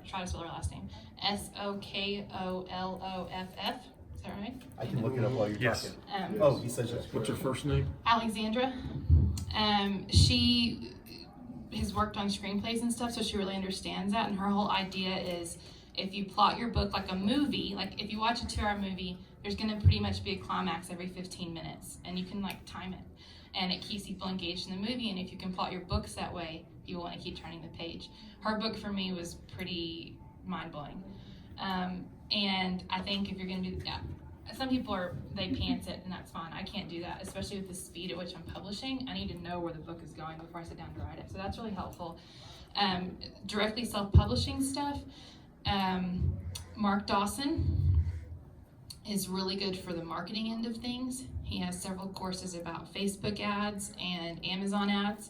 try to spell her last name. Sokolloff. Is that right? I can look it up while you're Yes. talking. He says that's What's her first name? Alexandra. She has worked on screenplays and stuff, so she really understands that. And her whole idea is, if you plot your book like a movie, like if you watch a 2-hour movie, there's going to pretty much be a climax every 15 minutes, and you can like time it, and it keeps people engaged in the movie. And if you can plot your books that way, you will want to keep turning the page. Her book for me was pretty mind-blowing, and I think if you're going to do that, some people they pants it, and that's fine. I can't do that, especially with the speed at which I'm publishing. I need to know where the book is going before I sit down to write it, so that's really helpful. Directly self-publishing stuff, Mark Dawson is really good for the marketing end of things. He has several courses about Facebook ads and Amazon ads,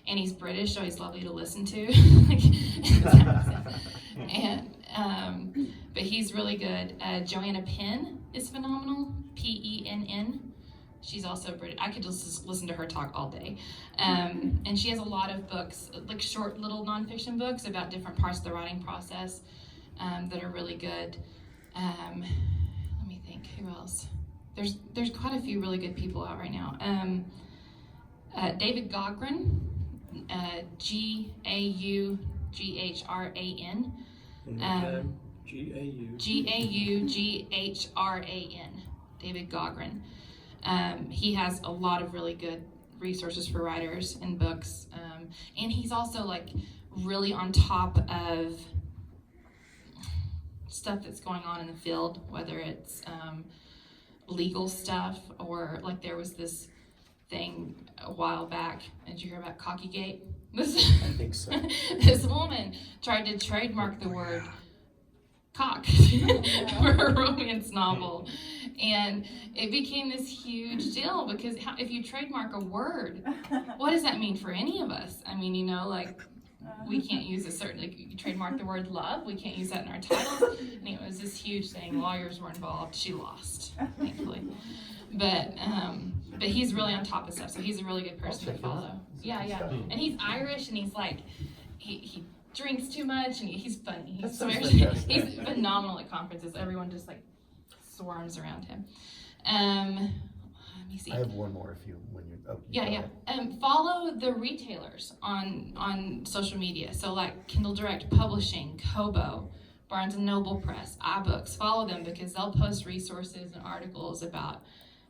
and he's British, so he's lovely to listen to. But he's really good. Joanna Penn is phenomenal, Penn. She's also British. I could just listen to her talk all day. And she has a lot of books, like short little nonfiction books about different parts of the writing process that are really good. Let me think, who else? There's quite a few really good people out right now. David Gaughran, Gaughran. Gaughran. David Gaughran. He has a lot of really good resources for writers and books. And he's also like really on top of stuff that's going on in the field, whether it's legal stuff, or like there was this thing a while back. Did you hear about Cockygate? I think so. This woman tried to trademark the word cock for a romance novel, and it became this huge deal because if you trademark a word, what does that mean for any of us? I mean, you know, like we can't use a certain, like you trademark the word love, we can't use that in our titles, and it was this huge thing. Lawyers were involved. She lost, thankfully. But he's really on top of stuff, so he's a really good person to follow. Yeah. And he's Irish, and he's like, he drinks too much, and he's funny. He's phenomenal at conferences. Everyone just like swarms around him. Let me see. I have one more if you, when you're, Yeah. Follow the retailers on social media. So like Kindle Direct Publishing, Kobo, Barnes & Noble Press, iBooks. Follow them because they'll post resources and articles about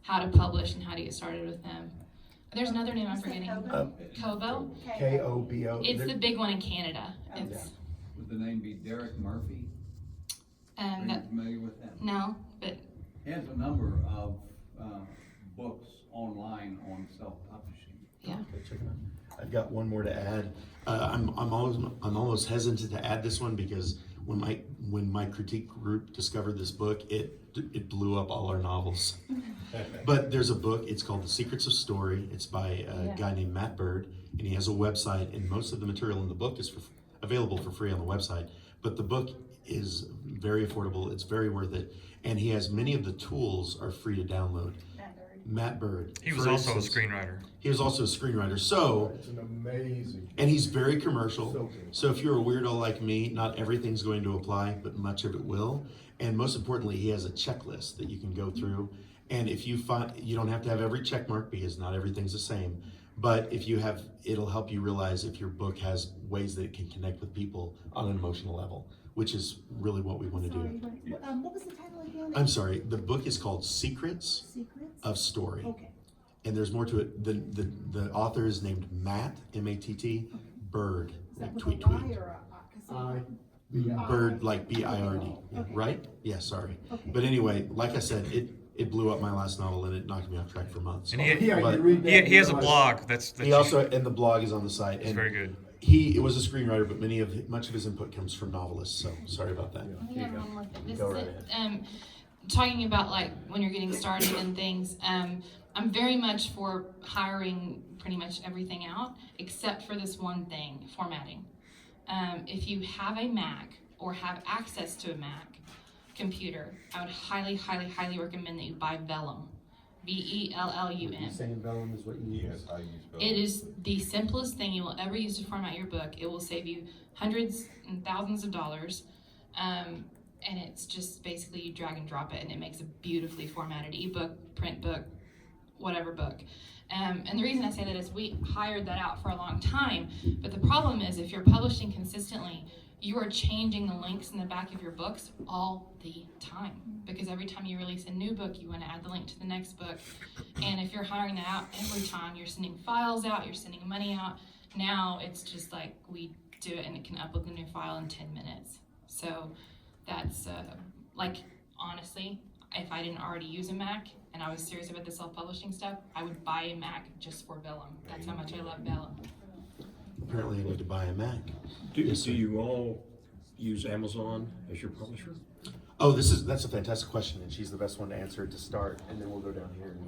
how to publish and how to get started with them. There's another name I'm forgetting. Kobo? Kobo. It's the big one in Canada. Would the name be Derek Murphy? Are you familiar with that? No, but He has a number of books online on self-publishing. yeah. Okay, check it out. I've got one more to add. I'm almost hesitant to add this one because when my critique group discovered this book, it blew up all our novels. But there's a book, it's called The Secrets of Story. It's by a guy named Matt Bird, and he has a website, and most of the material in the book is available for free on the website. But the book is very affordable, it's very worth it, and he has many of the tools are free to download. Matt Bird. He was also a screenwriter. He was also a screenwriter. So It's an amazing. and he's very commercial. So good. So if you're a weirdo like me, not everything's going to apply, but much of it will. And most importantly, he has a checklist that you can go through. And if you find, you don't have to have every check mark because not everything's the same. But if you have, it'll help you realize if your book has ways that it can connect with people on an emotional level, which is really what we want to do. What was the title again? I'm sorry, the book is called Secrets of Story. Okay. And there's more to it. The author is named Matt, M-A-T-T, Bird, Is that like with tweet a Y tweet. or a Bird, like B-I-R-D, Okay. right? Yeah, sorry. Okay. But anyway, like I said, it blew up my last novel and it knocked me off track for months. And Yeah, he, But you read that. he has a blog that's he also, and the blog is on the site. it's And very good. he was a screenwriter, but much of his input comes from novelists, so sorry about that. I think I have one more thing. This Go is right it. Talking about like when you're getting started and things, I'm very much for hiring pretty much everything out except for this one thing, formatting. If you have a Mac or have access to a Mac computer, I would highly, highly, highly recommend that you buy Vellum. You Vellum. saying vellum is what you use? Yes, I use both. It is the simplest thing you will ever use to format your book. It will save you hundreds and thousands of dollars. And it's just basically you drag and drop it and it makes a beautifully formatted ebook, print book, whatever book. And the reason I say that is we hired that out for a long time, but the problem is if you're publishing consistently, you are changing the links in the back of your books all the time, because every time you release a new book, you want to add the link to the next book. And if you're hiring that out every time, you're sending files out, you're sending money out. Now it's just like we do it and it can upload the new file in 10 minutes. So that's like, honestly, if I didn't already use a Mac and I was serious about the self-publishing stuff, I would buy a Mac just for Vellum. That's how much I love Vellum. Apparently I need to buy a Mac. Do Yes, sir. you all use Amazon as your publisher? Oh, that's a fantastic question, and she's the best one to answer it to start, and then we'll go down here.